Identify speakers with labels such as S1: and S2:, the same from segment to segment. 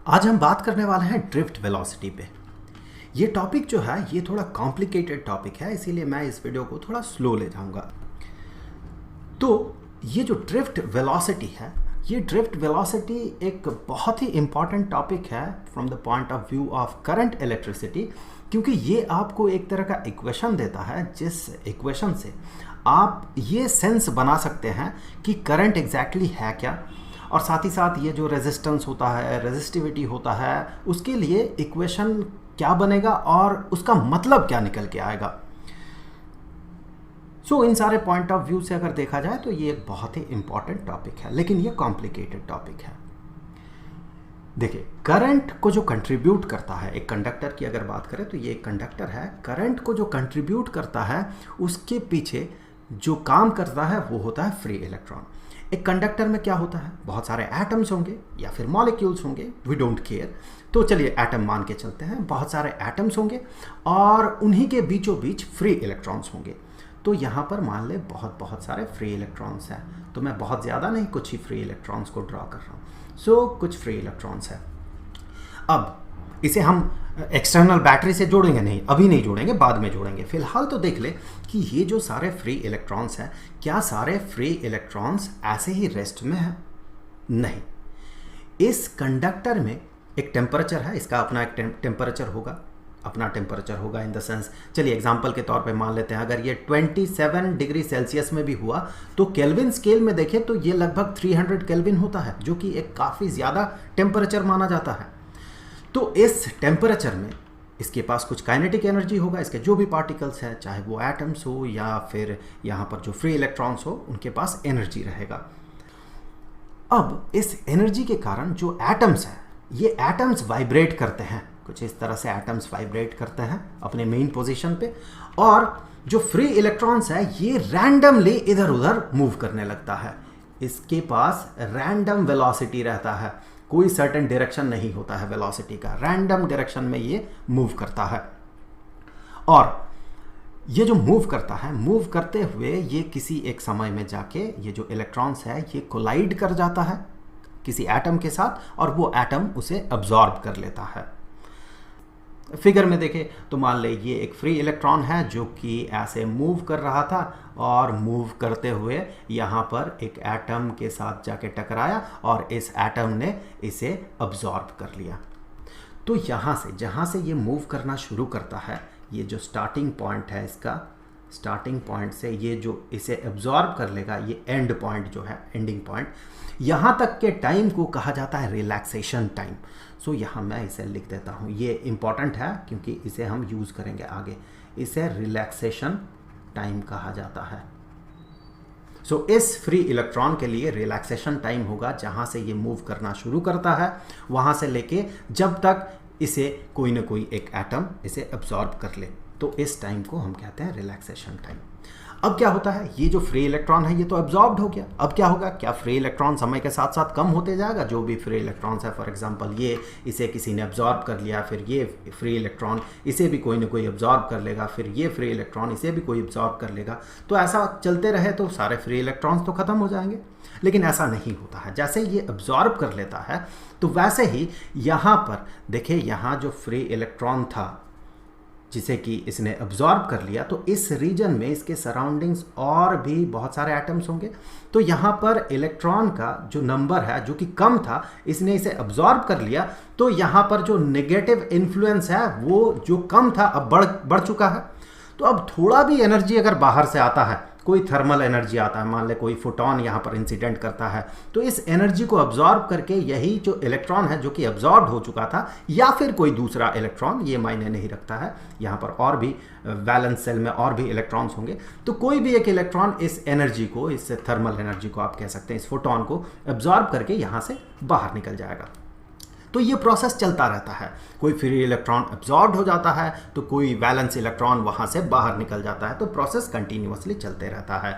S1: आज हम बात करने वाले हैं ड्रिफ्ट वेलोसिटी पे। ये टॉपिक जो है ये थोड़ा कॉम्प्लिकेटेड टॉपिक है, इसीलिए मैं इस वीडियो को थोड़ा स्लो ले जाऊंगा। तो ये जो ड्रिफ्ट वेलोसिटी है, ये ड्रिफ्ट वेलोसिटी एक बहुत ही इंपॉर्टेंट टॉपिक है from the point of view of current electricity, क्योंकि ये आपको एक तरह का इक्वेशन देता है जिस इक्वेशन से आप ये सेंस बना सकते हैं कि करंट एग्जैक्टली है क्या, और साथ ही साथ ये जो रेजिस्टेंस होता है, रेजिस्टिविटी होता है, उसके लिए इक्वेशन क्या बनेगा और उसका मतलब क्या निकल के आएगा। इन सारे पॉइंट ऑफ व्यू से अगर देखा जाए तो ये एक बहुत ही इंपॉर्टेंट टॉपिक है, लेकिन ये कॉम्प्लिकेटेड टॉपिक है। देखिए, करंट को जो कंट्रीब्यूट करता है, एक कंडक्टर की अगर बात करें तो ये एक कंडक्टर है, करंट को जो कंट्रीब्यूट करता है उसके पीछे जो काम करता है वो होता है फ्री इलेक्ट्रॉन। एक कंडक्टर में क्या होता है, बहुत सारे एटम्स होंगे या फिर मॉलिक्यूल्स होंगे, वी डोंट केयर, तो चलिए एटम मान के चलते हैं, बहुत सारे एटम्स होंगे और उन्हीं के बीचों बीच फ्री इलेक्ट्रॉन्स होंगे। तो यहाँ पर मान ले बहुत सारे फ्री इलेक्ट्रॉन्स हैं, तो मैं बहुत ज़्यादा नहीं, कुछ ही फ्री इलेक्ट्रॉन्स को ड्रॉ कर रहा हूँ। कुछ फ्री इलेक्ट्रॉन्स है। अब इसे हम एक्सटर्नल बैटरी से जोड़ेंगे नहीं, अभी नहीं जोड़ेंगे, बाद में जोड़ेंगे। फिलहाल तो देख ले कि ये जो सारे फ्री इलेक्ट्रॉन्स हैं, क्या सारे फ्री इलेक्ट्रॉन्स ऐसे ही रेस्ट में हैं? नहीं, इस कंडक्टर में एक टेम्परेचर है, इसका अपना एक टेम्परेचर होगा, अपना टेम्परेचर होगा इन द सेंस, चलिए एग्जांपल के तौर पे मान लेते हैं, अगर ये 27 डिग्री सेल्सियस में भी हुआ तो केल्विन स्केल में देखें तो ये लगभग 300 केल्विन होता है, जो कि एक काफ़ी ज़्यादा टेम्परेचर माना जाता है। तो इस टेम्परेचर में इसके पास कुछ काइनेटिक एनर्जी होगा, इसके जो भी पार्टिकल्स हैं, चाहे वो एटम्स हो या फिर यहाँ पर जो फ्री इलेक्ट्रॉन्स हो, उनके पास एनर्जी रहेगा। अब इस एनर्जी के कारण जो एटम्स हैं, ये एटम्स वाइब्रेट करते हैं, कुछ इस तरह से एटम्स वाइब्रेट करते हैं अपने मेन पोजीशन पे, और जो फ्री इलेक्ट्रॉन्स है ये रैंडमली इधर उधर मूव करने लगता है। इसके पास रैंडम वेलोसिटी रहता है, कोई सर्टेन डायरेक्शन नहीं होता है वेलोसिटी का, रैंडम डायरेक्शन में ये मूव करता है। और ये जो मूव करता है, मूव करते हुए ये किसी एक समय में जाके ये जो इलेक्ट्रॉन्स है ये कोलाइड कर जाता है किसी एटम के साथ, और वो एटम उसे अब्जॉर्ब कर लेता है। फिगर में देखें तो मान ले ये एक फ्री इलेक्ट्रॉन है जो कि ऐसे मूव कर रहा था, और मूव करते हुए यहाँ पर एक एटम के साथ जाके टकराया और इस एटम ने इसे अब्जॉर्ब कर लिया। तो यहाँ से जहाँ से ये मूव करना शुरू करता है, ये जो स्टार्टिंग पॉइंट है इसका, स्टार्टिंग पॉइंट से ये जो इसे अब्जॉर्ब कर लेगा, ये एंड पॉइंट जो है, एंडिंग पॉइंट, यहाँ तक के टाइम को कहा जाता है रिलैक्सेशन टाइम। यहाँ मैं इसे लिख देता हूँ, ये इंपॉर्टेंट है क्योंकि इसे हम यूज़ करेंगे आगे। इसे रिलैक्सेशन टाइम कहा जाता है। इस फ्री इलेक्ट्रॉन के लिए रिलैक्सेशन टाइम होगा जहाँ से ये मूव करना शुरू करता है, वहाँ से लेके जब तक इसे कोई ना कोई एक एटम इसे अब्जॉर्ब कर ले, तो इस टाइम को हम कहते हैं रिलैक्सेशन टाइम। अब क्या होता है, ये जो फ्री इलेक्ट्रॉन है ये तो अब्जॉर्ब्ड हो गया। अब क्या होगा, क्या फ्री इलेक्ट्रॉन समय के साथ साथ कम होते जाएगा? जो भी फ्री इलेक्ट्रॉन्स है, फॉर एग्जांपल ये, इसे किसी ने अब्जॉर्ब कर लिया, फिर ये फ्री इलेक्ट्रॉन इसे भी कोई ना कोई अब्जॉर्ब कर लेगा, फिर ये फ्री इलेक्ट्रॉन इसे भी कोई अब्जॉर्ब कर लेगा, तो ऐसा चलते रहे तो सारे फ्री इलेक्ट्रॉन्स तो ख़त्म हो जाएंगे। लेकिन ऐसा नहीं होता है, जैसे ये अब्जॉर्ब कर लेता है तो वैसे ही यहाँ पर देखिए, यहाँ जो फ्री इलेक्ट्रॉन था जिसे कि इसने अब्जॉर्ब कर लिया, तो इस रीजन में इसके सराउंडिंग्स और भी बहुत सारे एटम्स होंगे। तो यहाँ पर इलेक्ट्रॉन का जो नंबर है जो कि कम था, इसने इसे अब्जॉर्ब कर लिया, तो यहाँ पर जो नेगेटिव इन्फ्लुएंस है वो जो कम था अब बढ़ चुका है। तो अब थोड़ा भी एनर्जी अगर बाहर से आता है, कोई थर्मल एनर्जी आता है, मान ले कोई फोटॉन यहाँ पर इंसिडेंट करता है, तो इस एनर्जी को अब्जॉर्ब करके यही जो इलेक्ट्रॉन है जो कि अब्जॉर्ब हो चुका था, या फिर कोई दूसरा इलेक्ट्रॉन, ये मायने नहीं रखता है, यहाँ पर और भी वैलेंस सेल में और भी इलेक्ट्रॉन्स होंगे, तो कोई भी एक इलेक्ट्रॉन इस एनर्जी को, इस थर्मल एनर्जी को आप कह सकते हैं, इस फोटॉन को अब्जॉर्ब करके यहाँ से बाहर निकल जाएगा। तो ये प्रोसेस चलता रहता है, कोई फ्री इलेक्ट्रॉन अब्जॉर्ब हो जाता है तो कोई वैलेंस इलेक्ट्रॉन वहाँ से बाहर निकल जाता है, तो प्रोसेस कंटिन्यूअसली चलते रहता है।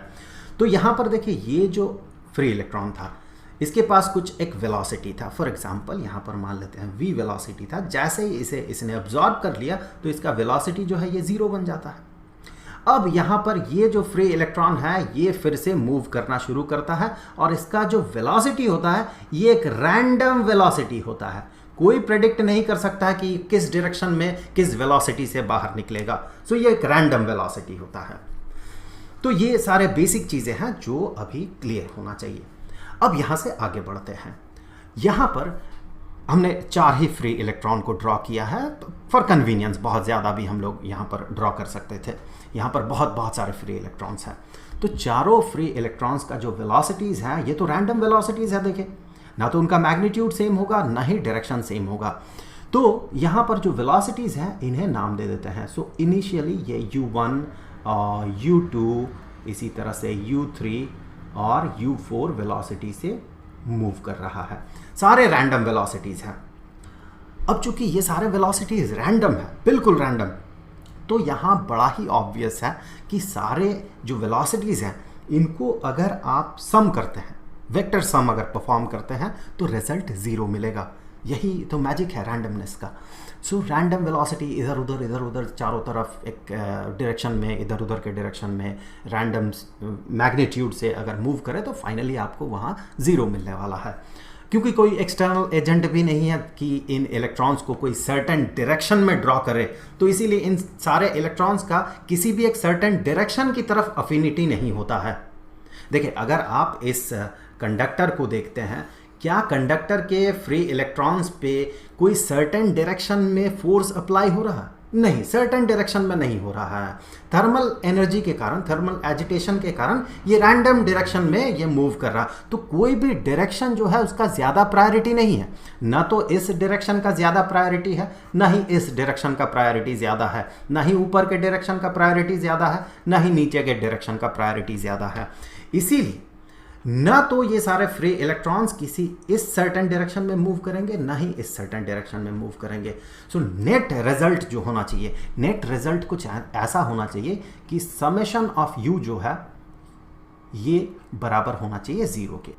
S1: तो यहाँ पर देखिए, ये जो फ्री इलेक्ट्रॉन था इसके पास कुछ एक वेलोसिटी था, फॉर एग्जांपल यहाँ पर मान लेते हैं v वेलोसिटी था। जैसे ही इसने अब्जॉर्ब कर लिया तो इसका वेलोसिटी जो है ये 0 बन जाता है। अब यहाँ पर ये जो फ्री इलेक्ट्रॉन है ये फिर से मूव करना शुरू करता है और इसका जो वेलोसिटी होता है ये एक रैंडम वेलोसिटी होता है। कोई प्रेडिक्ट नहीं कर सकता है कि किस डायरेक्शन में किस वेलोसिटी से बाहर निकलेगा। सो ये एक रैंडम वेलोसिटी होता है। तो ये सारे बेसिक चीज़ें हैं जो अभी क्लियर होना चाहिए। अब यहाँ से आगे बढ़ते हैं। यहाँ पर हमने 4 ही फ्री इलेक्ट्रॉन को ड्रॉ किया है फॉर कन्वीनियंस, बहुत ज़्यादा भी हम लोग यहाँ पर ड्रॉ कर सकते थे। यहाँ पर बहुत सारे फ्री इलेक्ट्रॉन्स हैं। तो चारों फ्री इलेक्ट्रॉन्स का जो वेलोसिटीज़ हैं ये तो रैंडम वेलोसिटीज़ है। देखिए, ना तो उनका मैग्नीट्यूड सेम होगा, ना ही डायरेक्शन सेम होगा। तो यहाँ पर जो वेलोसिटीज़ हैं इन्हें नाम दे देते हैं। सो इनिशियली ये u1 और u2, इसी तरह से u3 और u4 वेलोसिटी से मूव कर रहा है। सारे रैंडम वेलोसिटीज़ हैं। अब चूंकि ये सारे वेलोसिटीज़ रैंडम है, बिल्कुल रैंडम, तो यहाँ बड़ा ही ऑब्वियस है कि सारे जो वेलोसिटीज़ हैं इनको अगर आप सम करते हैं, वेक्टर सम अगर परफॉर्म करते हैं तो रिजल्ट 0 मिलेगा। यही तो मैजिक है रैंडमनेस का। सो रैंडम वेलोसिटी इधर उधर चारों तरफ एक डायरेक्शन में, इधर उधर के डायरेक्शन में रैंडम मैग्नीट्यूड से अगर मूव करे तो फाइनली आपको वहाँ 0 मिलने वाला है। क्योंकि कोई एक्सटर्नल एजेंट भी नहीं है कि इन इलेक्ट्रॉन्स को कोई सर्टेन डायरेक्शन में ड्रॉ करे, तो इसीलिए इन सारे इलेक्ट्रॉन्स का किसी भी एक सर्टेन डायरेक्शन की तरफ अफिनिटी नहीं होता है। देखिए, अगर आप इस कंडक्टर को देखते हैं, क्या कंडक्टर के फ्री इलेक्ट्रॉन्स पे कोई सर्टेन डायरेक्शन में फोर्स अप्लाई हो रहा है? नहीं, सर्टेन डायरेक्शन में नहीं हो रहा है। थर्मल एनर्जी के कारण, थर्मल एजिटेशन के कारण ये रैंडम डायरेक्शन में ये मूव कर रहा। तो कोई भी डायरेक्शन जो है उसका ज़्यादा प्रायोरिटी नहीं है। ना तो इस डायरेक्शन का ज़्यादा प्रायोरिटी है, ना ही इस डायरेक्शन का प्रायोरिटी ज़्यादा है, ना ही ऊपर के डायरेक्शन का प्रायोरिटी ज़्यादा है, ना ही नीचे के डायरेक्शन का प्रायोरिटी ज़्यादा है। इसीलिए ना तो ये सारे फ्री इलेक्ट्रॉन्स किसी इस सर्टेन डायरेक्शन में मूव करेंगे, ना ही इस सर्टेन डायरेक्शन में मूव करेंगे। सो नेट रिजल्ट जो होना चाहिए, नेट रिजल्ट कुछ ऐसा होना चाहिए कि समेशन ऑफ यू जो है ये बराबर होना चाहिए 0 के।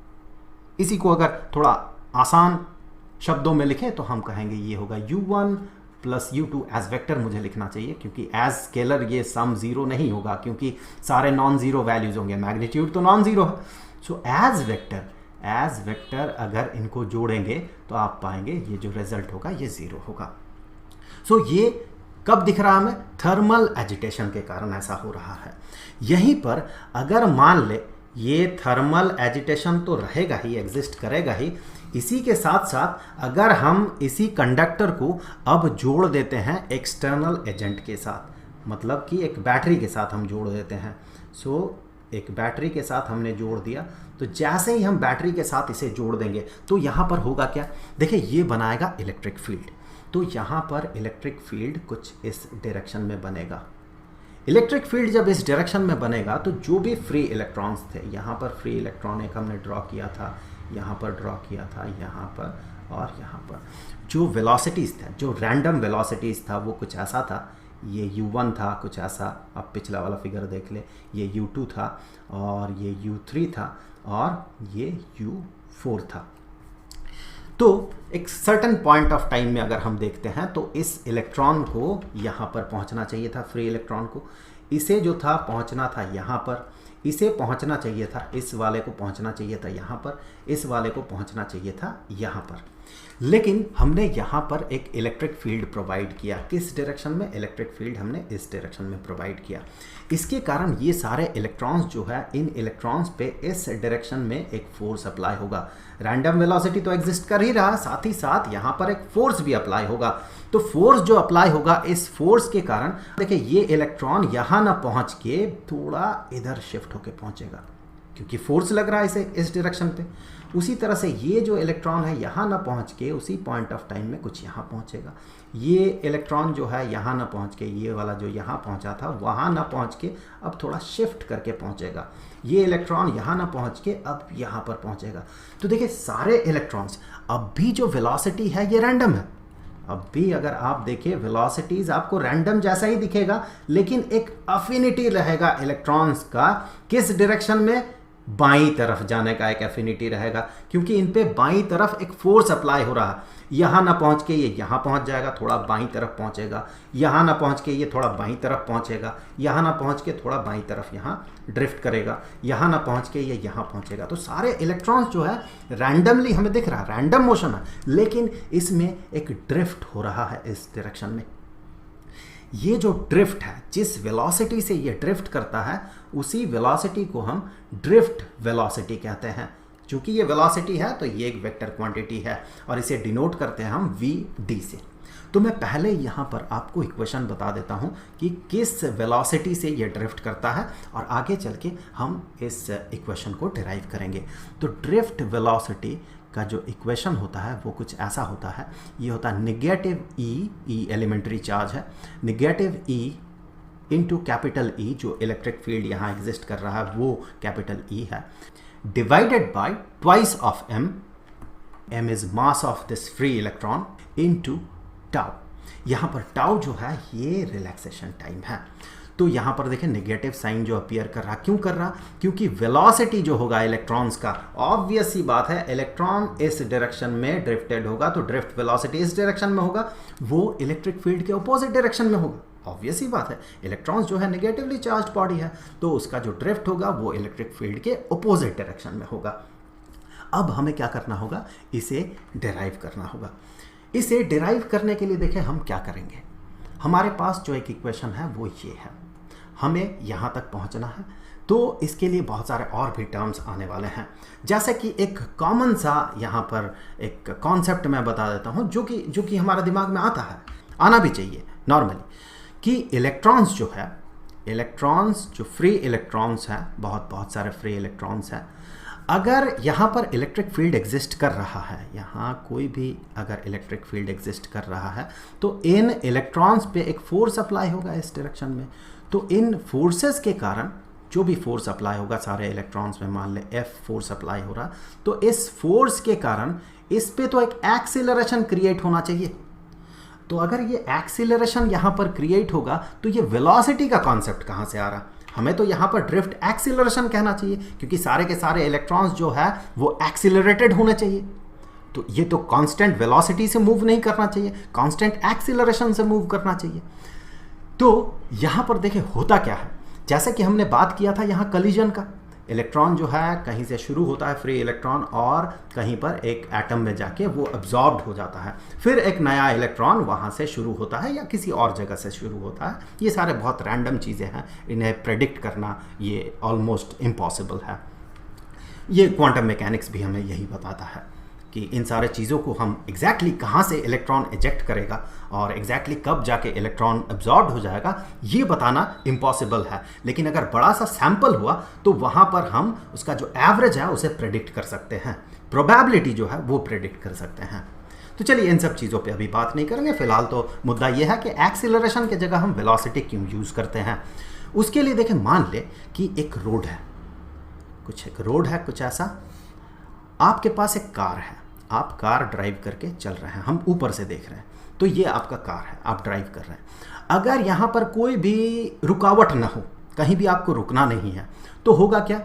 S1: इसी को अगर थोड़ा आसान शब्दों में लिखें तो हम कहेंगे ये होगा u1 plus u2 as vector मुझे लिखना चाहिए, क्योंकि एज स्केलर ये सम 0 नहीं होगा, क्योंकि सारे नॉन ज़ीरो वैल्यूज होंगे, मैग्नीट्यूड तो नॉन ज़ीरो है। सो एज वेक्टर अगर इनको जोड़ेंगे तो आप पाएंगे ये जो रिजल्ट होगा ये 0 होगा। सो ये कब दिख रहा हमें? थर्मल एजिटेशन के कारण ऐसा हो रहा है। यहीं पर अगर मान ले ये थर्मल एजिटेशन तो रहेगा ही, एग्जिस्ट करेगा ही, इसी के साथ साथ अगर हम इसी कंडक्टर को अब जोड़ देते हैं एक्सटर्नल एजेंट के साथ, मतलब कि एक बैटरी के साथ हम जोड़ देते हैं। सो एक बैटरी के साथ हमने जोड़ दिया, तो जैसे ही हम बैटरी के साथ इसे जोड़ देंगे तो यहाँ पर होगा क्या? देखिए, ये बनाएगा इलेक्ट्रिक फील्ड। तो यहाँ पर इलेक्ट्रिक फील्ड कुछ इस डायरेक्शन में बनेगा। इलेक्ट्रिक फील्ड जब इस डायरेक्शन में बनेगा तो जो भी फ्री इलेक्ट्रॉन्स थे, यहाँ पर फ्री इलेक्ट्रॉन एक हमने ड्रॉ किया था, यहाँ पर ड्रॉ किया था, यहाँ पर और यहाँ पर, जो वेलोसिटीज़ था, जो रैंडम वेलोसिटीज़ था वो कुछ ऐसा था। ये u1 था कुछ ऐसा, आप पिछला वाला फिगर देख ले, ये u2 था और ये u3 था और ये u4 था। तो एक सर्टेन पॉइंट ऑफ टाइम में अगर हम देखते हैं तो इस इलेक्ट्रॉन को यहाँ पर पहुँचना चाहिए था, फ्री इलेक्ट्रॉन को, इसे जो था पहुँचना था यहाँ पर, इसे पहुँचना चाहिए था, इस वाले को पहुँचना चाहिए था यहाँ पर, इस वाले को पहुँचना चाहिए था यहाँ पर। लेकिन हमने यहाँ पर एक इलेक्ट्रिक फील्ड प्रोवाइड किया। किस डायरेक्शन में? इलेक्ट्रिक फील्ड हमने इस डायरेक्शन में प्रोवाइड किया। इसके कारण ये सारे इलेक्ट्रॉन्स जो है, इन इलेक्ट्रॉन्स पे इस डायरेक्शन में एक फोर्स अप्लाई होगा। रैंडम वेलोसिटी तो एग्जिस्ट कर ही रहा, साथ ही साथ यहाँ पर एक फोर्स भी अप्लाई होगा। तो फोर्स जो अप्लाई होगा, इस फोर्स के कारण देखिए ये इलेक्ट्रॉन यहाँ ना पहुँच के थोड़ा इधर शिफ्ट होके पहुँचेगा, क्योंकि फोर्स लग रहा है इसे इस डायरेक्शन पे। उसी तरह से ये जो इलेक्ट्रॉन है यहाँ ना पहुँच के उसी पॉइंट ऑफ टाइम में कुछ यहाँ पहुँचेगा। ये इलेक्ट्रॉन जो है यहाँ ना पहुँच के, ये वाला जो यहाँ पहुँचा था वहाँ ना पहुँच के अब थोड़ा शिफ्ट करके पहुँचेगा। ये इलेक्ट्रॉन यहाँ ना पहुँच के अब यहाँ पर पहुँचेगा। तो देखिए, सारे इलेक्ट्रॉन्स, अब भी जो वेलोसिटी है ये रैंडम है। अब भी अगर आप देखिए वेलोसिटीज़ आपको रैंडम जैसा ही दिखेगा, लेकिन एक अफिनिटी रहेगा इलेक्ट्रॉन्स का किस डायरेक्शन में? बाईं तरफ जाने का एक एफिनिटी रहेगा, क्योंकि इन पे बाईं तरफ एक फोर्स अप्लाई हो रहा है। यहाँ ना पहुँच के ये यहाँ पहुँच जाएगा, थोड़ा बाईं तरफ पहुँचेगा, यहाँ ना पहुँच के ये थोड़ा बाईं तरफ पहुँचेगा, यहाँ ना पहुँच के थोड़ा बाईं तरफ यहाँ ड्रिफ्ट करेगा, यहाँ ना पहुँच के ये यहाँ पहुँचेगा। तो सारे इलेक्ट्रॉन्स जो है रैंडमली हमें दिख रहा है, रैंडम मोशन है, लेकिन इसमें एक ड्रिफ्ट हो रहा है इस डायरेक्शन में। ये जो ड्रिफ्ट है, जिस वेलोसिटी से ये ड्रिफ्ट करता है, उसी वेलोसिटी को हम ड्रिफ्ट वेलोसिटी कहते हैं। चूंकि ये वेलोसिटी है तो ये एक वेक्टर क्वांटिटी है और इसे डिनोट करते हैं हम वी से। तो मैं पहले यहाँ पर आपको इक्वेशन बता देता हूँ कि किस वेलोसिटी से ये ड्रिफ्ट करता है और आगे चल के हम इस इक्वेशन को डिराइव करेंगे। तो ड्रिफ्ट वेलोसिटी का जो इक्वेशन होता है वो कुछ ऐसा होता है, ये होता है नेगेटिव ई एलिमेंट्री चार्ज है, negative E into capital E, जो इलेक्ट्रिक फील्ड यहाँ एग्जिस्ट कर रहा है वो कैपिटल ई है, divided by twice of m is mass of this free electron into tau. यहाँ पर टाउ जो है ये रिलैक्सेशन टाइम है। तो यहाँ पर देखें नेगेटिव साइन जो अपीयर कर रहा, क्यों कर रहा? क्योंकि वेलोसिटी जो होगा इलेक्ट्रॉन्स का, ऑब्वियस सी बात है, इलेक्ट्रॉन इस डायरेक्शन में ड्रिफ्टेड होगा तो ड्रिफ्ट वेलोसिटी इस डायरेक्शन में होगा, वो इलेक्ट्रिक फील्ड के अपोजिट डायरेक्शन में होगा। ऑब्वियस ही बात है, इलेक्ट्रॉन्स जो है नेगेटिवली चार्ज बॉडी है तो उसका जो ड्रिफ्ट होगा वो इलेक्ट्रिक फील्ड के अपोजिट डायरेक्शन में होगा। अब हमें क्या करना होगा? इसे डिराइव करना होगा। इसे डिराइव करने के लिए देखें हम क्या करेंगे। हमारे पास जो एक इक्वेशन है वो ये है, हमें यहाँ तक पहुँचना है तो इसके लिए बहुत सारे और भी टर्म्स आने वाले हैं। जैसे कि एक कॉमन सा यहाँ पर एक कॉन्सेप्ट मैं बता देता हूँ जो कि हमारे दिमाग में आता है, आना भी चाहिए नॉर्मली, कि इलेक्ट्रॉन्स जो है, इलेक्ट्रॉन्स जो फ्री इलेक्ट्रॉन्स हैं, बहुत सारे फ्री इलेक्ट्रॉन्स हैं, अगर यहाँ पर इलेक्ट्रिक फील्ड एग्जिस्ट कर रहा है, यहाँ कोई भी अगर इलेक्ट्रिक फील्ड एग्जिस्ट कर रहा है तो इन इलेक्ट्रॉन्स पे एक फोर्स अप्लाई होगा इस डायरेक्शन में। तो इन फोर्सेस के कारण जो भी फोर्स अप्लाई होगा सारे इलेक्ट्रॉन्स में, मान ले F फोर्स अप्लाई हो रहा, तो इस फोर्स के कारण इस पे तो एक एक्सीलरेशन क्रिएट होना चाहिए। तो अगर ये एक्सीलरेशन यहाँ पर क्रिएट होगा तो ये वेलोसिटी का कॉन्सेप्ट कहाँ से आ रहा? हमें तो यहाँ पर ड्रिफ्ट एक्सीलरेशन कहना चाहिए, क्योंकि सारे के सारे इलेक्ट्रॉन्स जो है वो एक्सीलरेटेड होने चाहिए। तो ये तो कांस्टेंट वेलोसिटी से मूव नहीं करना चाहिए, कांस्टेंट एक्सीलरेशन से मूव करना चाहिए। तो यहाँ पर देखें होता क्या है, जैसे कि हमने बात किया था यहाँ कलिजन का, इलेक्ट्रॉन जो है कहीं से शुरू होता है फ्री इलेक्ट्रॉन और कहीं पर एक एटम में जाके वो अब्जॉर्ब्ड हो जाता है, फिर एक नया इलेक्ट्रॉन वहाँ से शुरू होता है या किसी और जगह से शुरू होता है। ये सारे बहुत रैंडम चीज़ें हैं, इन्हें प्रेडिक्ट करना ये ऑलमोस्ट इम्पॉसिबल है। ये क्वांटम मैकेनिक्स भी हमें यही बताता है कि इन सारे चीज़ों को हम एग्जैक्टली कहाँ से इलेक्ट्रॉन इजेक्ट करेगा और एग्जैक्टली कब जाके इलेक्ट्रॉन अब्जॉर्ब हो जाएगा ये बताना इम्पॉसिबल है। लेकिन अगर बड़ा सा सैंपल हुआ तो वहाँ पर हम उसका जो एवरेज है उसे प्रेडिक्ट कर सकते हैं, प्रोबेबिलिटी जो है वो प्रेडिक्ट कर सकते हैं। तो चलिए इन सब चीज़ों पे अभी बात नहीं करेंगे, फिलहाल तो मुद्दा ये है कि एक्सीलरेशन की जगह हम वेलोसिटी क्यों यूज़ करते हैं। उसके लिए देखें, मान ले कि एक रोड है, कुछ ऐसा, आपके पास एक कार है, आप कार ड्राइव करके चल रहे हैं, हम ऊपर से देख रहे हैं, तो ये आपका कार है, आप ड्राइव कर रहे हैं। अगर यहाँ पर कोई भी रुकावट ना हो, कहीं भी आपको रुकना नहीं है, तो होगा क्या?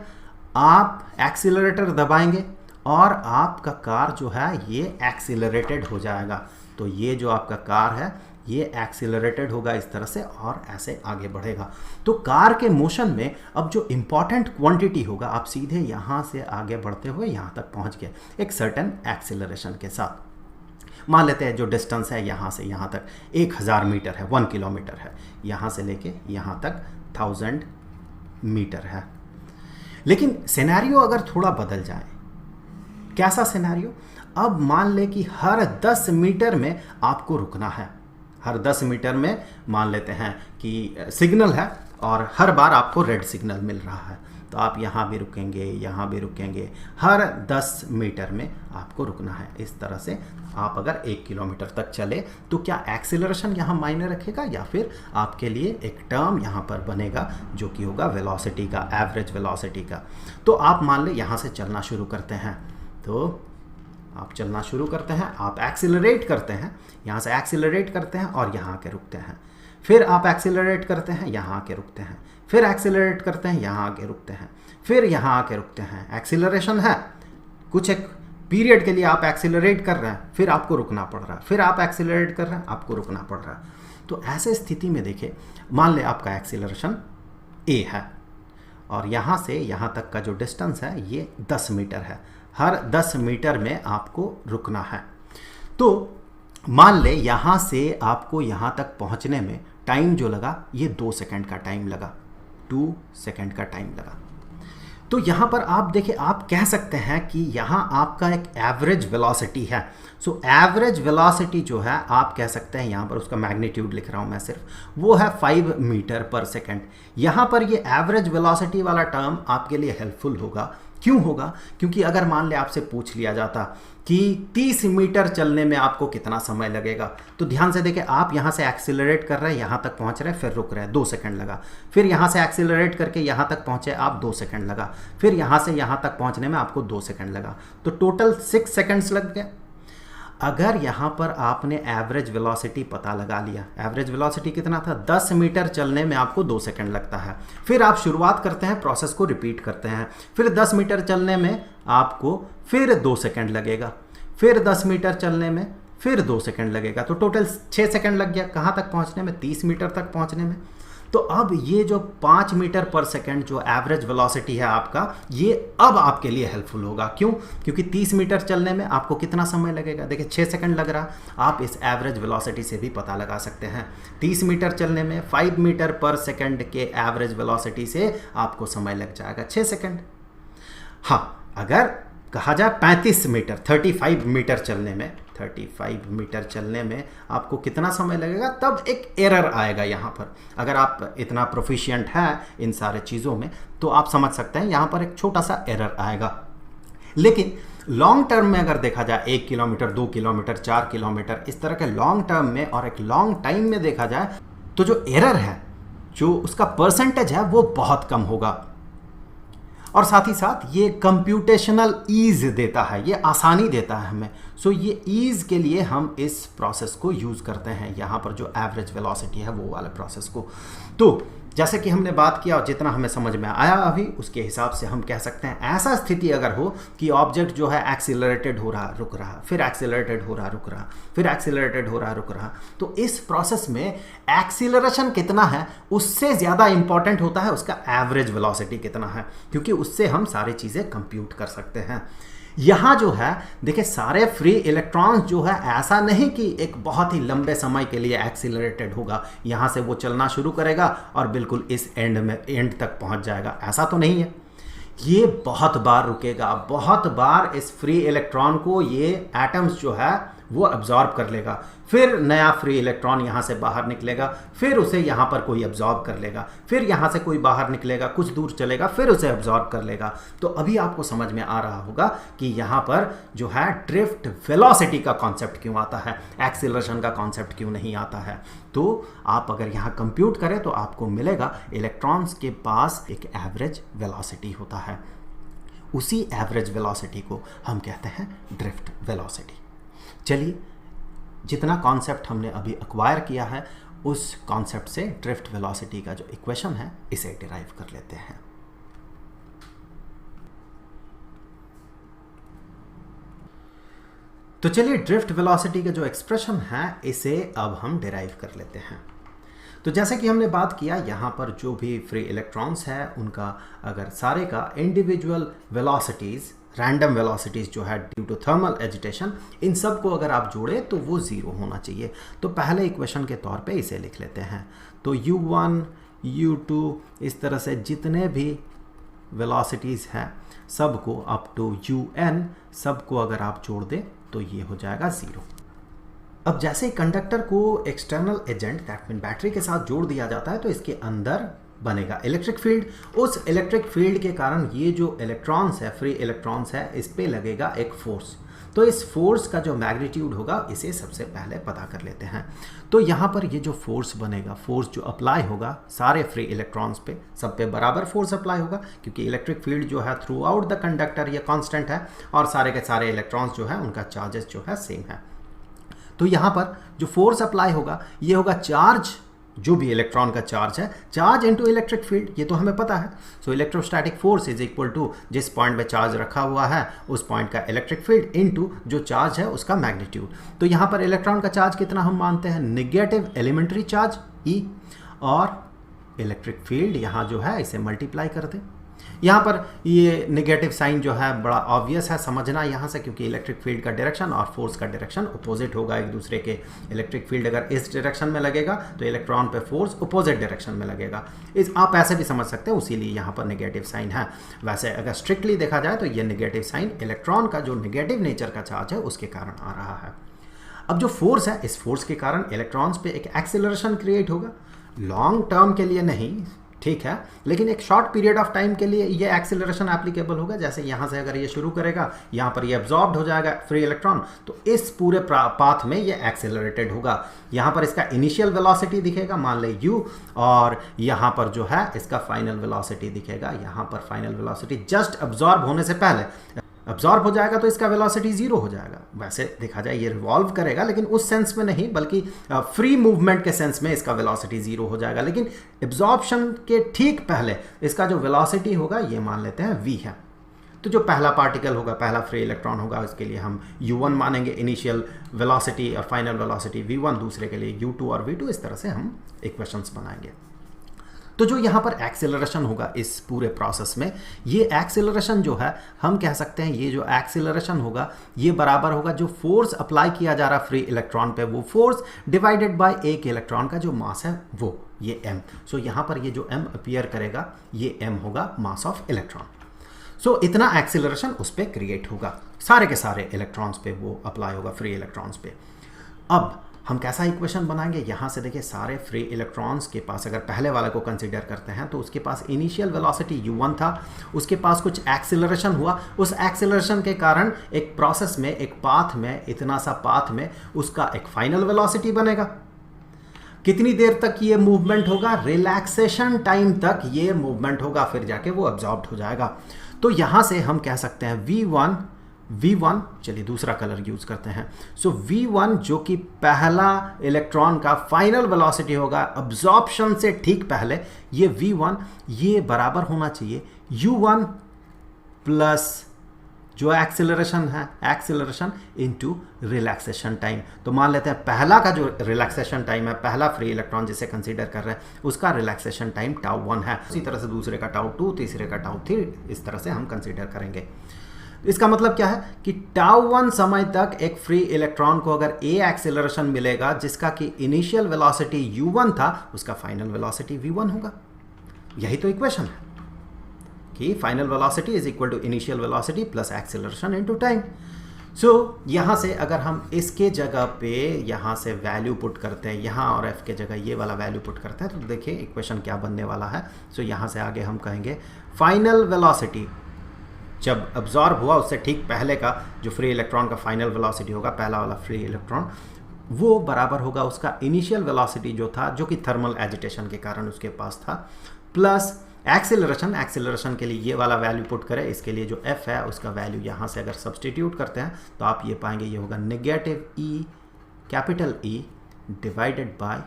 S1: आप एक्सीलरेटर दबाएंगे और आपका कार जो है ये एक्सीलरेटेड हो जाएगा। तो ये जो आपका कार है ये एक्सीलरेटेड होगा इस तरह से और ऐसे आगे बढ़ेगा। तो कार के मोशन में अब जो इम्पॉर्टेंट क्वांटिटी होगा, आप सीधे यहाँ से आगे बढ़ते हुए यहाँ तक पहुँच गए एक सर्टेन एक्सीलरेशन के साथ। मान लेते हैं जो डिस्टेंस है यहाँ से यहाँ तक 1000 मीटर है, 1 किलोमीटर है, यहाँ से लेके यहाँ तक 1000 मीटर है। लेकिन सिनेरियो अगर थोड़ा बदल जाए, कैसा सिनेरियो? अब मान ले कि हर 10 मीटर में आपको रुकना है, हर 10 मीटर में मान लेते हैं कि सिग्नल है और हर बार आपको रेड सिग्नल मिल रहा है, तो आप यहाँ भी रुकेंगे, यहाँ भी रुकेंगे, हर 10 मीटर में आपको रुकना है। इस तरह से आप अगर 1 किलोमीटर तक चले तो क्या एक्सीलरेशन यहाँ मायने रखेगा या फिर आपके लिए एक टर्म यहाँ पर बनेगा जो कि होगा वेलोसिटी का, एवरेज वेलोसिटी का। तो आप मान ले यहाँ से चलना शुरू करते हैं, तो आप चलना शुरू करते हैं, आप एक्सीलरेट करते हैं, यहाँ से एक्सीलरेट करते हैं और यहाँ आके रुकते हैं। फिर आप एक्सीलरेट करते हैं, यहाँ आके रुकते हैं, फिर एक्सीलरेट करते हैं, यहाँ आके रुकते हैं, फिर यहाँ आके रुकते हैं। एक्सीलरेशन है, कुछ एक पीरियड के लिए आप एक्सीलरेट कर रहे हैं, फिर आपको रुकना पड़ रहा है, फिर आप एक्सीलरेट कर रहे हैं, आपको रुकना पड़ रहा है। तो ऐसे स्थिति में देखिए, मान ले आपका एक्सीलरेशन ए है और यहाँ से यहाँ तक का जो डिस्टेंस है ये 10 मीटर है। हर 10 मीटर में आपको रुकना है। तो मान ले यहाँ से आपको यहाँ तक पहुँचने में टाइम जो लगा ये 2 सेकंड का टाइम लगा, 2 सेकंड का टाइम लगा। तो यहाँ पर आप देखिए, आप कह सकते हैं कि यहाँ आपका एक एवरेज वेलोसिटी है। सो एवरेज वेलोसिटी जो है आप कह सकते हैं, यहाँ पर उसका मैग्नीट्यूड लिख रहा हूँ मैं सिर्फ, वो है 5 मीटर पर सेकंड। यहाँ पर ये एवरेज वेलोसिटी वाला टर्म आपके लिए हेल्पफुल होगा। क्यों होगा? क्योंकि अगर मान ले आपसे पूछ लिया जाता कि 30 मीटर चलने में आपको कितना समय लगेगा, तो ध्यान से देखिए, आप यहाँ से एक्सीलरेट कर रहे हैं, यहाँ तक पहुँच रहे हैं, फिर रुक रहे हैं, 2 सेकंड लगा। फिर यहाँ से एक्सीलरेट करके यहाँ तक पहुँचे आप, 2 सेकंड लगा। फिर यहाँ से यहाँ तक पहुँचने में आपको 2 सेकंड लगा, तो टोटल 6 सेकंड्स लग गए। अगर यहाँ पर आपने एवरेज वेलोसिटी पता लगा लिया, एवरेज वेलोसिटी कितना था, 10 मीटर चलने में आपको 2 सेकंड लगता है। फिर आप शुरुआत करते हैं, प्रोसेस को रिपीट करते हैं, फिर 10 मीटर चलने में आपको फिर 2 सेकंड लगेगा, फिर 10 मीटर चलने में फिर 2 सेकंड लगेगा, तो टोटल 6 सेकंड लग गया। कहाँ तक पहुँचने में? 30 मीटर तक पहुँचने में। तो अब ये जो 5 मीटर पर सेकंड जो एवरेज वेलोसिटी है आपका, ये अब आपके लिए हेल्पफुल होगा। क्यों? क्योंकि 30 मीटर चलने में आपको कितना समय लगेगा? देखिए 6 सेकंड लग रहा, आप इस एवरेज वेलोसिटी से भी पता लगा सकते हैं। 30 मीटर चलने में 5 मीटर पर सेकंड के एवरेज वेलोसिटी से आपको समय लग जाएगा 6 सेकंड। हाँ, अगर कहा जाए 35 मीटर 35 मीटर चलने में, 35 मीटर चलने में आपको कितना समय लगेगा, तब एक एरर आएगा यहाँ पर। अगर आप इतना प्रोफिशिएंट हैं इन सारे चीज़ों में तो आप समझ सकते हैं यहाँ पर एक छोटा सा एरर आएगा। लेकिन लॉन्ग टर्म में अगर देखा जाए, 1 किलोमीटर 2 किलोमीटर 4 किलोमीटर इस तरह के लॉन्ग टर्म में और एक लॉन्ग टाइम में देखा जाए, तो जो एरर है, जो उसका परसेंटेज है, वो बहुत कम होगा। और साथ ही साथ ये कंप्यूटेशनल ईज देता है, ये आसानी देता है हमें। सो ये ईज के लिए हम इस प्रोसेस को यूज़ करते हैं, यहाँ पर जो एवरेज वेलोसिटी है वो वाले प्रोसेस को। तो जैसे कि हमने बात किया और जितना हमें समझ में आया अभी, उसके हिसाब से हम कह सकते हैं ऐसा स्थिति अगर हो कि ऑब्जेक्ट जो है एक्सीलरेटेड हो रहा, रुक रहा, फिर एक्सीलरेटेड हो रहा, रुक रहा, फिर एक्सीलरेटेड हो रहा, रुक रहा, तो इस प्रोसेस में एक्सीलरेशन कितना है उससे ज़्यादा इंपॉर्टेंट होता है उसका एवरेज वेलोसिटी कितना है, क्योंकि उससे हम सारी चीज़ें कंप्यूट कर सकते हैं। यहाँ जो है देखिए, सारे फ्री इलेक्ट्रॉन्स जो है, ऐसा नहीं कि एक बहुत ही लंबे समय के लिए एक्सीलरेटेड होगा, यहाँ से वो चलना शुरू करेगा और बिल्कुल इस एंड तक पहुँच जाएगा, ऐसा तो नहीं है। ये बहुत बार रुकेगा, बहुत बार इस फ्री इलेक्ट्रॉन को ये एटम्स जो है वो अब्जॉर्ब कर लेगा, फिर नया फ्री इलेक्ट्रॉन यहाँ से बाहर निकलेगा, फिर उसे यहाँ पर कोई अब्जॉर्ब कर लेगा, फिर यहाँ से कोई बाहर निकलेगा, कुछ दूर चलेगा, फिर उसे अब्जॉर्ब कर लेगा। तो अभी आपको समझ में आ रहा होगा कि यहाँ पर जो है ड्रिफ्ट वेलोसिटी का कॉन्सेप्ट क्यों आता है, एक्सीलरेशन का कॉन्सेप्ट क्यों नहीं आता है। तो आप अगर यहाँ कंप्यूट करें तो आपको मिलेगा इलेक्ट्रॉन्स के पास एक एवरेज वेलोसिटी होता है, उसी एवरेज वेलोसिटी को हम कहते हैं ड्रिफ्ट वेलोसिटी। चलिए, जितना कॉन्सेप्ट हमने अभी एक्वायर किया है उस कॉन्सेप्ट से ड्रिफ्ट वेलोसिटी का जो इक्वेशन है इसे डिराइव कर लेते हैं। तो चलिए, ड्रिफ्ट वेलोसिटी का जो एक्सप्रेशन है इसे अब हम डिराइव कर लेते हैं। तो जैसे कि हमने बात किया, यहाँ पर जो भी फ्री इलेक्ट्रॉन्स है उनका अगर सारे का इंडिविजुअल वेलोसिटीज़, रैंडम वेलोसिटीज़ जो है ड्यू टू थर्मल एजिटेशन, इन सब को अगर आप जोड़े तो वो 0 होना चाहिए। तो पहले इक्वेशन के तौर पे इसे लिख लेते हैं। तो u1 u2 इस तरह से जितने भी वेलोसिटीज़ हैं सबको अप टू un सबको अगर आप जोड़ दें तो ये हो जाएगा 0। अब जैसे ही कंडक्टर को external agent that mean battery के साथ जोड़ दिया जाता है तो इसके अंदर बनेगा इलेक्ट्रिक फील्ड। उस इलेक्ट्रिक फील्ड के कारण ये जो इलेक्ट्रॉन्स है, फ्री इलेक्ट्रॉन्स है, इस पे लगेगा एक फोर्स। तो इस फोर्स का जो मैग्नीट्यूड होगा इसे सबसे पहले पता कर लेते हैं। तो यहाँ पर ये जो फोर्स बनेगा, फोर्स जो अप्लाई होगा सारे फ्री इलेक्ट्रॉन्स पे, सब पे बराबर फोर्स अप्लाई होगा, क्योंकि इलेक्ट्रिक फील्ड जो है थ्रू आउट द कंडक्टर ये कांस्टेंट है और सारे के सारे इलेक्ट्रॉन्स जो है उनका चार्जेस जो है सेम है। तो यहाँ पर जो फोर्स अप्लाई होगा ये होगा चार्ज जो भी इलेक्ट्रॉन का चार्ज है, चार्ज इनटू इलेक्ट्रिक फील्ड, ये तो हमें पता है। So electrostatic force is equal to जिस पॉइंट पे चार्ज रखा हुआ है उस पॉइंट का इलेक्ट्रिक फील्ड इनटू जो चार्ज है उसका मैग्नीट्यूड। तो यहाँ पर इलेक्ट्रॉन का चार्ज कितना हम मानते हैं, नेगेटिव एलिमेंट्री चार्ज E, और इलेक्ट्रिक फील्ड यहाँ जो है इसे मल्टीप्लाई कर दें। यहाँ पर ये नेगेटिव साइन जो है बड़ा ऑब्वियस है समझना यहाँ से, क्योंकि इलेक्ट्रिक फील्ड का डायरेक्शन और फोर्स का डायरेक्शन अपोजिट होगा एक दूसरे के। इलेक्ट्रिक फील्ड अगर इस डायरेक्शन में लगेगा तो इलेक्ट्रॉन पे फोर्स अपोजिट डायरेक्शन में लगेगा। इस आप ऐसे भी समझ सकते हैं, उसीलिए यहाँ पर नेगेटिव साइन है। वैसे अगर स्ट्रिक्टली देखा जाए तो ये नेगेटिव साइन इलेक्ट्रॉन का जो नेगेटिव नेचर का चार्ज है उसके कारण आ रहा है। अब जो फोर्स है, इस फोर्स के कारण इलेक्ट्रॉन्स पे एक एक्सेलरेशन क्रिएट होगा, लॉन्ग टर्म के लिए नहीं, ठीक है, लेकिन एक शॉर्ट पीरियड ऑफ टाइम के लिए ये एक्सेलरेशन एप्लीकेबल होगा। जैसे यहाँ से अगर ये शुरू करेगा, यहाँ पर ये एब्जॉर्ब्ड हो जाएगा फ्री इलेक्ट्रॉन, तो इस पूरे पाथ में ये एक्सेलरेटेड होगा। यहाँ पर इसका इनिशियल वेलोसिटी दिखेगा, मान ले u, और यहाँ पर जो है इसका फाइनल वेलोसिटी दिखेगा। यहाँ पर फाइनल वेलोसिटी जस्ट एब्जॉर्ब होने से पहले, एब्जॉर्ब हो जाएगा तो इसका वेलोसिटी जीरो हो जाएगा। वैसे देखा जाए ये रिवॉल्व करेगा, लेकिन उस सेंस में नहीं, बल्कि फ्री मूवमेंट के सेंस में इसका वेलोसिटी जीरो हो जाएगा। लेकिन एब्जॉर्प्शन के ठीक पहले इसका जो वेलोसिटी होगा ये मान लेते हैं v है। तो जो पहला पार्टिकल होगा, पहला फ्री इलेक्ट्रॉन होगा, उसके लिए हम u1 मानेंगे इनिशियल वेलोसिटी और फाइनल वेलोसिटी v1, दूसरे के लिए u2 और v2। इस तरह से हम इक्वेशंस बनाएंगे। तो जो यहाँ पर एक्सेलरेशन होगा इस पूरे प्रोसेस में, ये एक्सेलरेशन जो है हम कह सकते हैं, ये जो एक्सेलरेशन होगा ये बराबर होगा जो फोर्स अप्लाई किया जा रहा फ्री इलेक्ट्रॉन पे, वो फोर्स डिवाइडेड बाय एक इलेक्ट्रॉन का जो मास है वो, ये m। सो यहाँ पर ये जो m अपीयर करेगा ये m होगा मास ऑफ इलेक्ट्रॉन। सो इतना एक्सेलरेशन उस पर क्रिएट होगा, सारे के सारे इलेक्ट्रॉन्स पे वो अप्लाई होगा, फ्री इलेक्ट्रॉन्स पे। अब हम कैसा इक्वेशन बनाएंगे, यहाँ से देखिए सारे फ्री इलेक्ट्रॉन्स के पास, अगर पहले वाले को कंसीडर करते हैं तो उसके पास इनिशियल वेलोसिटी u1 था, उसके पास कुछ एक्सेलरेशन हुआ, उस एक्सेलरेशन के कारण एक प्रोसेस में, एक पाथ में, इतना सा पाथ में उसका एक फाइनल वेलोसिटी बनेगा। कितनी देर तक ये मूवमेंट होगा, रिलैक्सेशन टाइम तक ये मूवमेंट होगा, फिर जाके वो अब्जॉर्ब्ड हो जाएगा। तो यहाँ से हम कह सकते हैं V1, चलिए दूसरा कलर यूज करते हैं। सो V1 जो कि पहला इलेक्ट्रॉन का फाइनल वेलोसिटी होगा अब्जॉर्प्शन से ठीक पहले, ये V1 ये बराबर होना चाहिए U1 प्लस जो एक्सेलरेशन है, एक्सेलरेशन इनटू रिलैक्सेशन टाइम। तो मान लेते हैं पहला का जो रिलैक्सेशन टाइम है, पहला फ्री इलेक्ट्रॉन जिसे कंसीडर कर रहे हैं उसका रिलैक्सेशन टाइम τ1 है, उसी तरह से दूसरे का τ2, तीसरे का τ3, इस तरह से हम कंसीडर करेंगे। इसका मतलब क्या है कि τ1 समय तक एक फ्री इलेक्ट्रॉन को अगर a एक्सेलरेशन मिलेगा जिसका कि इनिशियल वेलोसिटी u1 था, उसका फाइनल वेलोसिटी v1 होगा। यही तो इक्वेशन है कि final velocity is equal to initial velocity plus acceleration into time. So यहाँ से अगर हम इसके जगह पे यहाँ से वैल्यू पुट करते हैं, यहाँ और f के जगह ये वाला वैल्यू पुट करते हैं, तो देखिए इक्वेशन क्या बनने वाला है। सो यहाँ से आगे हम कहेंगे फाइनल वेलोसिटी जब अब्जॉर्ब हुआ उससे ठीक पहले का जो फ्री इलेक्ट्रॉन का फाइनल वेलोसिटी होगा, पहला वाला फ्री इलेक्ट्रॉन, वो बराबर होगा उसका इनिशियल वेलोसिटी जो था, जो कि थर्मल एजिटेशन के कारण उसके पास था, प्लस एक्सेलरेशन। एक्सेलरेशन के लिए ये वाला वैल्यू पुट करें, इसके लिए जो f है उसका वैल्यू यहाँ से अगर सब्सटीट्यूट करते हैं तो आप ये पाएंगे ये होगा negative E, capital E divided by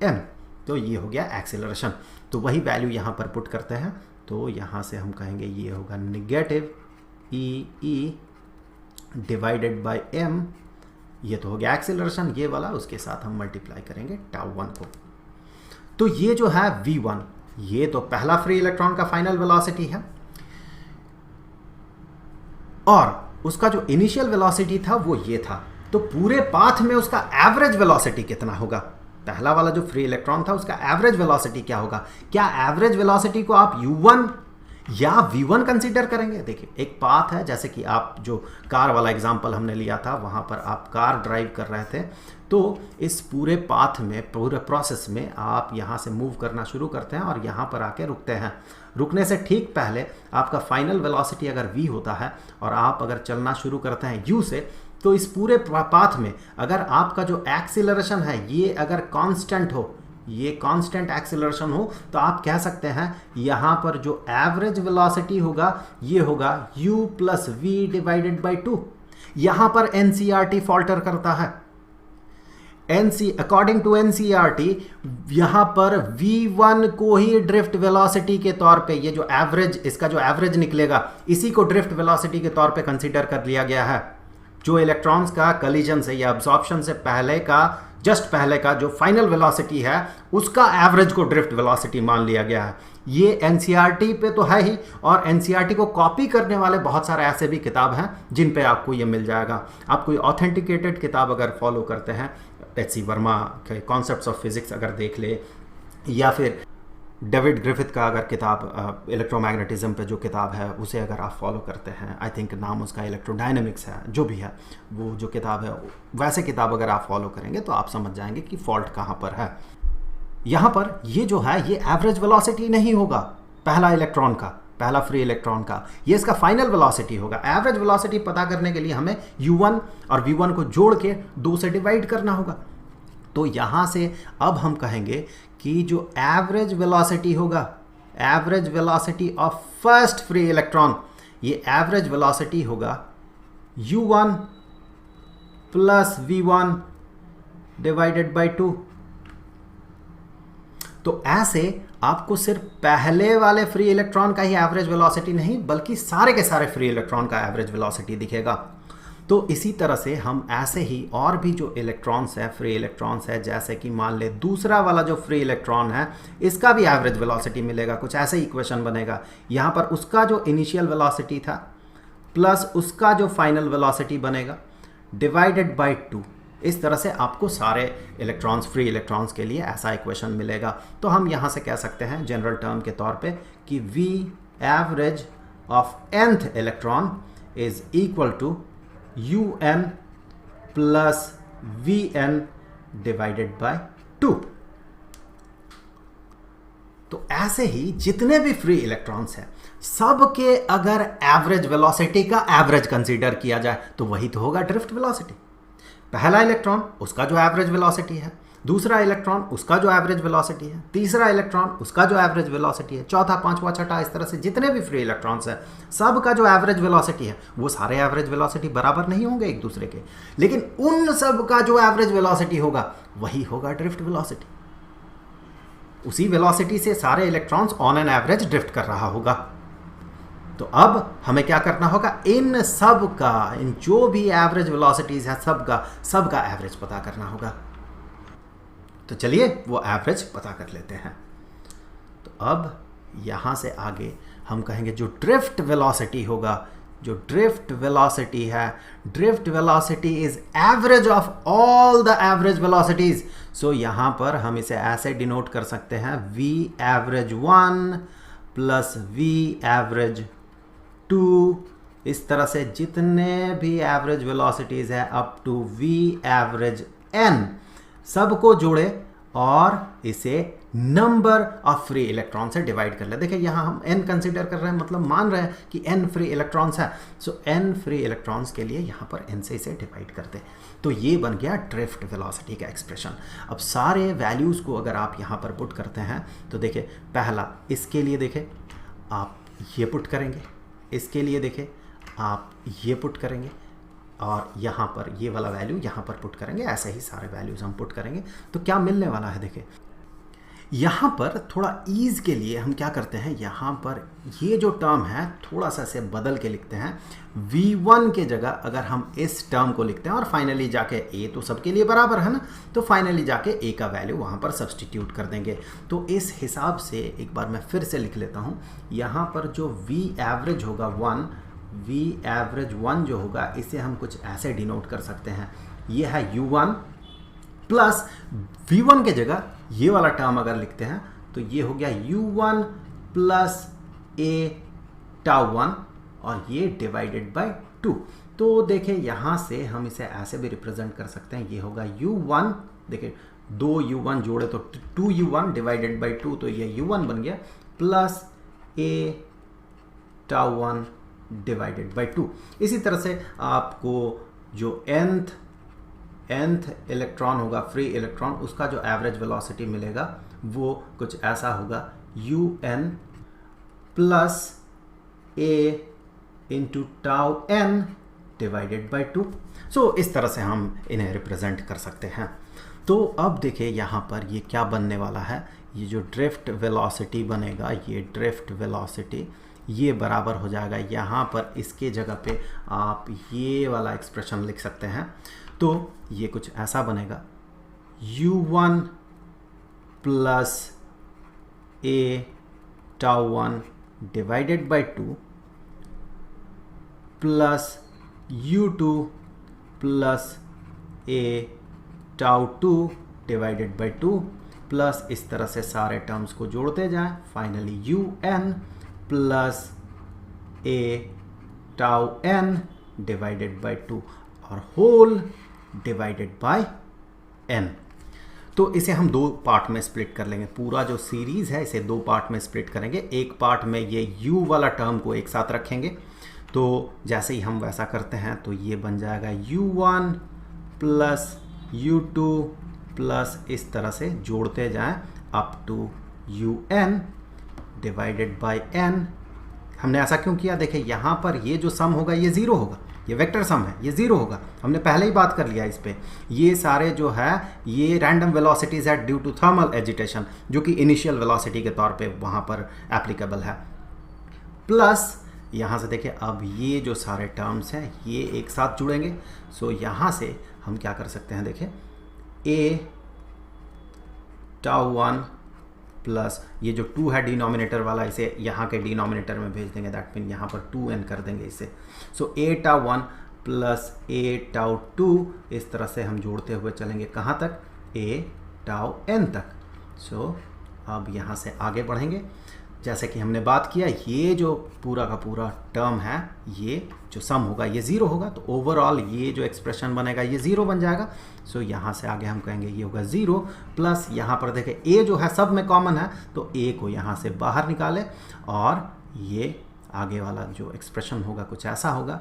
S1: m। तो ये हो गया एक्सेलरेशन। तो वही वैल्यू यहाँ पर पुट करते हैं, तो यहाँ से हम कहेंगे ये होगा negative E divided by m। ये तो हो गया एक्सेलरेशन, ये वाला, उसके साथ हम मल्टीप्लाई करेंगे τ1 को। तो ये जो है v1, ये तो पहला फ्री इलेक्ट्रॉन का फाइनल वेलोसिटी है, और उसका जो इनिशियल वेलोसिटी था वो ये था। तो पूरे पाथ में उसका एवरेज वेलोसिटी कितना होगा, पहला वाला जो फ्री इलेक्ट्रॉन था उसका एवरेज वेलोसिटी क्या होगा। क्या एवरेज वेलोसिटी को आप u1 या v1 कंसीडर करेंगे। देखिए एक पाथ है, जैसे कि आप जो कार वाला एग्जांपल हमने लिया था, वहाँ पर आप कार ड्राइव कर रहे थे, तो इस पूरे पाथ में, पूरे प्रोसेस में आप यहाँ से मूव करना शुरू करते हैं और यहाँ पर आके रुकते हैं। रुकने से ठीक पहले आपका फाइनल वेलोसिटी अगर v होता है और आप अगर चलना शुरू करते हैं u से, तो इस पूरे पाथ में अगर आपका जो एक्सीलरेशन है ये अगर कांस्टेंट हो, ये कांस्टेंट एक्सीलरेशन हो, तो आप कह सकते हैं यहाँ पर जो एवरेज वेलोसिटी होगा ये होगा u plus v divided by 2। यहाँ पर एनसीईआरटी फॉल्टर करता है। अकॉर्डिंग टू एनसीईआरटी यहां पर v1 को ही ड्रिफ्ट वेलोसिटी के तौर पे, ये जो एवरेज, इसका जो एवरेज निकलेगा इसी को ड्रिफ्ट वेलोसिटी के तौर पे कंसीडर कर लिया गया है। जो इलेक्ट्रॉन्स का कलिजन से या अब्सॉर्प्शन से पहले का, जस्ट पहले का जो फाइनल वेलोसिटी है उसका एवरेज को ड्रिफ्ट वेलोसिटी मान लिया गया है। ये एनसीईआरटी पे तो है ही, और एनसीईआरटी को कॉपी करने वाले बहुत सारे ऐसे भी किताब हैं जिन पे आपको ये मिल जाएगा। आप कोई ऑथेंटिकेटेड किताब अगर फॉलो करते हैं, एच.सी. वर्मा के कॉन्सेप्ट्स ऑफ फिजिक्स अगर देख ले, या फिर डेविड ग्रिफिथ का अगर किताब इलेक्ट्रोमैग्नेटिज्म पे जो किताब है उसे अगर आप फॉलो करते हैं, आई थिंक नाम उसका इलेक्ट्रोडायनेमिक्स है, जो भी है वो जो किताब है, वैसे किताब अगर आप फॉलो करेंगे तो आप समझ जाएंगे कि फॉल्ट कहाँ पर है। यहाँ पर ये जो है ये एवरेज वेलोसिटी नहीं होगा पहला इलेक्ट्रॉन का, पहला फ्री इलेक्ट्रॉन का, ये इसका फाइनल वेलोसिटी होगा। एवरेज वेलोसिटी पता करने के लिए हमें u1 और v1 को जोड़ के 2 से डिवाइड करना होगा। तो यहाँ से अब हम कहेंगे कि जो एवरेज वेलोसिटी होगा, average velocity of first free electron, ये एवरेज वेलोसिटी होगा u1 plus v1 divided by 2। तो ऐसे आपको सिर्फ पहले वाले फ्री इलेक्ट्रॉन का ही एवरेज वेलोसिटी नहीं बल्कि सारे के सारे फ्री इलेक्ट्रॉन का एवरेज वेलोसिटी दिखेगा। तो इसी तरह से हम ऐसे ही और भी जो इलेक्ट्रॉन्स है, फ्री इलेक्ट्रॉन्स है, जैसे कि मान ले दूसरा वाला जो फ्री इलेक्ट्रॉन है इसका भी एवरेज वेलोसिटी मिलेगा। कुछ ऐसे ही इक्वेशन बनेगा, यहाँ पर उसका जो इनिशियल वेलोसिटी था प्लस उसका जो फाइनल वेलोसिटी बनेगा डिवाइडेड बाय 2। इस तरह से आपको सारे इलेक्ट्रॉन्स, फ्री इलेक्ट्रॉन्स के लिए ऐसा इक्वेशन मिलेगा। तो हम यहाँ से कह सकते हैं जनरल टर्म के तौर पे कि v average of nth electron is equal to un plus vn divided by 2। तो ऐसे ही जितने भी फ्री इलेक्ट्रॉन्स हैं सबके अगर एवरेज वेलोसिटी का एवरेज कंसीडर किया जाए तो वही तो होगा ड्रिफ्ट वेलोसिटी। पहला इलेक्ट्रॉन उसका जो एवरेज वेलोसिटी है, दूसरा इलेक्ट्रॉन उसका जो एवरेज वेलोसिटी है, तीसरा इलेक्ट्रॉन उसका जो एवरेज वेलोसिटी है, चौथा, पांचवा, छठा, इस तरह से जितने भी फ्री इलेक्ट्रॉन्स हैं सब का जो एवरेज वेलोसिटी है वो सारे एवरेज वेलोसिटी बराबर नहीं होंगे एक दूसरे के, लेकिन उन सब का जो एवरेज वेलोसिटी होगा वही होगा ड्रिफ्ट वेलोसिटी। उसी वेलोसिटी से सारे electrons on an average drift कर रहा होगा। तो अब हमें क्या करना होगा, इन सब का, इन जो भी एवरेज वेलोसिटीज है सबका एवरेज पता करना होगा। तो चलिए वो एवरेज पता कर लेते हैं। तो अब यहां से आगे हम कहेंगे जो ड्रिफ्ट वेलोसिटी होगा, जो ड्रिफ्ट वेलोसिटी है, drift velocity is average of all the average velocities. So यहां पर हम इसे ऐसे डिनोट कर सकते हैं v average 1 plus v average 2। इस तरह से जितने भी एवरेज वेलोसिटीज है up to v average n सबको जोड़े और इसे नंबर ऑफ फ्री इलेक्ट्रॉन से डिवाइड कर ले। देखिए यहाँ हम n कंसीडर कर रहे हैं, मतलब मान रहे हैं कि n फ्री इलेक्ट्रॉन्स है। सो n फ्री इलेक्ट्रॉन्स के लिए यहाँ पर n से इसे डिवाइड करते हैं। तो ये बन गया ड्रिफ्ट वेलोसिटी का एक्सप्रेशन। अब सारे वैल्यूज़ को अगर आप यहाँ पर पुट करते हैं तो देखिए पहला इसके लिए देखें आप ये पुट करेंगे, इसके लिए देखें आप ये पुट करेंगे, और यहाँ पर ये वाला वैल्यू यहाँ पर पुट करेंगे। ऐसे ही सारे वैल्यूज़ हम पुट करेंगे तो क्या मिलने वाला है। देखिए यहाँ पर थोड़ा ईज़ के लिए हम क्या करते हैं, यहाँ पर ये जो टर्म है थोड़ा सा इसे बदल के लिखते हैं। v1 के जगह अगर हम इस टर्म को लिखते हैं और फाइनली जाके a तो सबके लिए बराबर है ना, तो फाइनली जाके a का वैल्यू वहाँ पर सब्सटीट्यूट कर देंगे। तो इस हिसाब से एक बार मैं फिर से लिख लेता हूँ। यहाँ पर जो v एवरेज होगा 1, v एवरेज 1 जो होगा इसे हम कुछ ऐसे डिनोट कर सकते हैं। ये है u1 प्लस v1 के जगह ये वाला टर्म अगर लिखते हैं तो ये हो गया u1 प्लस a टाउ 1 और ये डिवाइडेड बाय 2। तो देखिए यहाँ से हम इसे ऐसे भी रिप्रेजेंट कर सकते हैं। ये होगा u1, देखिए 2 u1 जोड़े तो 2 u1 डिवाइडेड बाय 2, तो ये u1 बन गया plus a tau 1 divided by 2। इसी तरह से आपको जो nth इलेक्ट्रॉन होगा, फ्री इलेक्ट्रॉन, उसका जो एवरेज वेलोसिटी मिलेगा वो कुछ ऐसा होगा un plus a into tau n divided by 2। सो इस तरह से हम इन्हें रिप्रेजेंट कर सकते हैं। तो अब देखिए यहाँ पर ये क्या बनने वाला है, ये जो ड्रिफ्ट वेलोसिटी बनेगा, ये ड्रिफ्ट वेलोसिटी ये बराबर हो जाएगा, यहाँ पर इसके जगह पे आप ये वाला एक्सप्रेशन लिख सकते हैं। तो ये कुछ ऐसा बनेगा, u1 plus a τ1 divided by 2 plus u2 plus a τ2 divided by 2 plus इस तरह से सारे टर्म्स को जोड़ते जाएं, finally un plus a τn divided by 2 और होल डिवाइडेड बाय n। तो इसे हम दो पार्ट में स्प्लिट कर लेंगे, पूरा जो सीरीज है इसे दो पार्ट में स्प्लिट करेंगे। एक पार्ट में ये u वाला टर्म को एक साथ रखेंगे, तो जैसे ही हम वैसा करते हैं तो ये बन जाएगा u1 प्लस u2 प्लस इस तरह से जोड़ते जाएं up to un divided by n। हमने ऐसा क्यों किया, देखिए यहाँ पर ये जो सम होगा ये ज़ीरो होगा, ये वेक्टर सम है, ये ज़ीरो होगा, हमने पहले ही बात कर लिया इस पे। ये सारे जो है ये रैंडम वेलोसिटीज है ड्यू टू थर्मल एजिटेशन, जो कि इनिशियल वेलोसिटी के तौर पे वहाँ पर एप्लीकेबल है। प्लस यहाँ से देखिए अब ये जो सारे टर्म्स हैं ये एक साथ जुड़ेंगे। सो यहाँ से हम क्या कर सकते हैं, देखिए a τ1 प्लस ये जो 2 है डिनोमिनेटर वाला, इसे यहाँ के डिनोमिनेटर में भेज देंगे, दैट मीन यहाँ पर 2n कर देंगे इसे। सो a τ1 प्लस a τ2 इस तरह से हम जोड़ते हुए चलेंगे कहाँ तक, a τn तक। सो अब यहाँ से आगे बढ़ेंगे, जैसे कि हमने बात किया ये जो पूरा का पूरा टर्म है ये जो सम होगा ये ज़ीरो होगा, तो ओवरऑल ये जो एक्सप्रेशन बनेगा ये ज़ीरो बन जाएगा। सो यहाँ से आगे हम कहेंगे ये होगा ज़ीरो प्लस यहाँ पर देखें a जो है सब में कॉमन है, तो a को यहाँ से बाहर निकालें और ये आगे वाला जो एक्सप्रेशन होगा कुछ ऐसा होगा,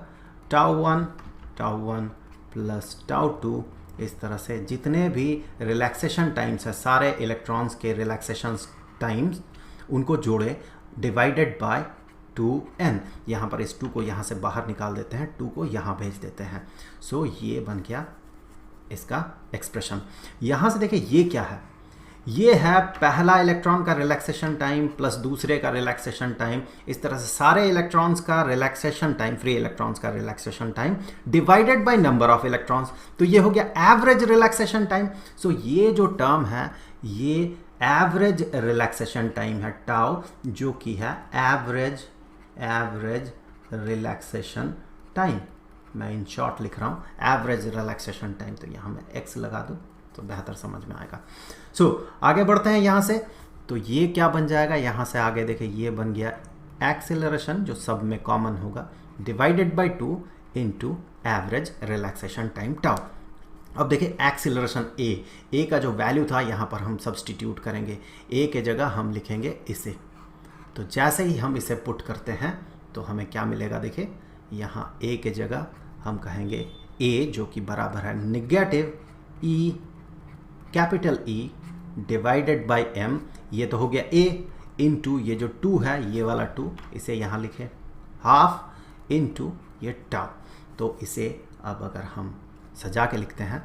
S1: τ1 प्लस τ2 इस तरह से जितने भी रिलैक्सेशन टाइम्स है सारे इलेक्ट्रॉन्स के रिलैक्सेशन टाइम्स उनको जोड़े डिवाइडेड बाय 2n। यहाँ पर इस 2 को यहाँ से बाहर निकाल देते हैं, 2 को यहाँ भेज देते हैं। सो ये बन गया इसका एक्सप्रेशन। यहाँ से देखिए ये क्या है, ये है पहला इलेक्ट्रॉन का रिलैक्सेशन टाइम प्लस दूसरे का रिलैक्सेशन टाइम, इस तरह से सारे इलेक्ट्रॉन्स का रिलैक्सेशन टाइम, फ्री इलेक्ट्रॉन्स का relaxation time divided by number of electrons, तो ये हो गया एवरेज रिलैक्सेशन टाइम। सो ये जो टर्म है ये एवरेज रिलैक्सेशन टाइम है टाउ, जो कि है एवरेज रिलैक्सेशन टाइम। मैं इन शॉर्ट लिख रहा हूँ एवरेज रिलैक्सेशन टाइम, तो यहाँ मैं x लगा दूँ तो बेहतर समझ में आएगा। सो आगे बढ़ते हैं यहाँ से, तो ये क्या बन जाएगा, यहाँ से आगे देखिए ये बन गया एक्सेलरेशन जो सब में कॉमन होगा divided by 2 into average relaxation time tau. अब देखिए एक्सीलरेशन a का जो वैल्यू था यहाँ पर हम सब्सटीट्यूट करेंगे, a के जगह हम लिखेंगे इसे। तो जैसे ही हम इसे पुट करते हैं तो हमें क्या मिलेगा, देखिए यहाँ a के जगह हम कहेंगे a जो कि बराबर है negative e capital E divided by m। ये तो हो गया a इंटू ये जो 2 है ये वाला 2 इसे यहाँ लिखें हाफ इंटू ये टाउ। तो इसे अब अगर हम सजा के लिखते हैं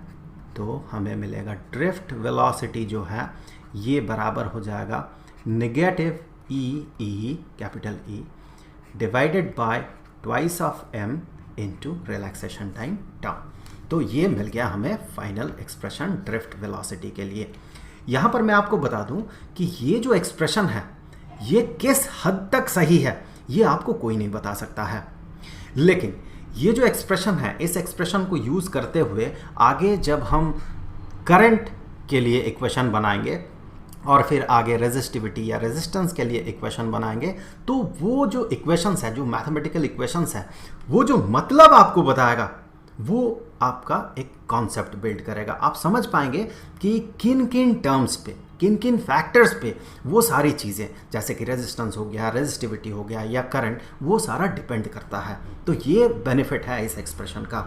S1: तो हमें मिलेगा ड्रिफ्ट वेलोसिटी जो है ये बराबर हो जाएगा negative e capital E divided by twice of m into relaxation time tau. तो ये मिल गया हमें फाइनल एक्सप्रेशन ड्रिफ्ट वेलोसिटी के लिए। यहाँ पर मैं आपको बता दूं कि ये जो एक्सप्रेशन है ये किस हद तक सही है ये आपको कोई नहीं बता सकता है, लेकिन ये जो एक्सप्रेशन है इस एक्सप्रेशन को यूज़ करते हुए आगे जब हम करंट के लिए इक्वेशन बनाएंगे और फिर आगे रेजिस्टिविटी या रेजिस्टेंस के लिए इक्वेशन बनाएंगे, तो वो जो इक्वेशंस है, जो मैथमेटिकल इक्वेशंस है, वो जो मतलब आपको बताएगा वो आपका एक कॉन्सेप्ट बिल्ड करेगा। आप समझ पाएंगे कि किन किन टर्म्स पे, किन किन फैक्टर्स पे वो सारी चीज़ें जैसे कि रेजिस्टेंस हो गया, रेजिस्टिविटी हो गया या करंट, वो सारा डिपेंड करता है। तो ये बेनिफिट है इस एक्सप्रेशन का।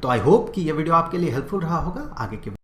S1: तो आई होप कि ये वीडियो आपके लिए हेल्पफुल रहा होगा। आगे के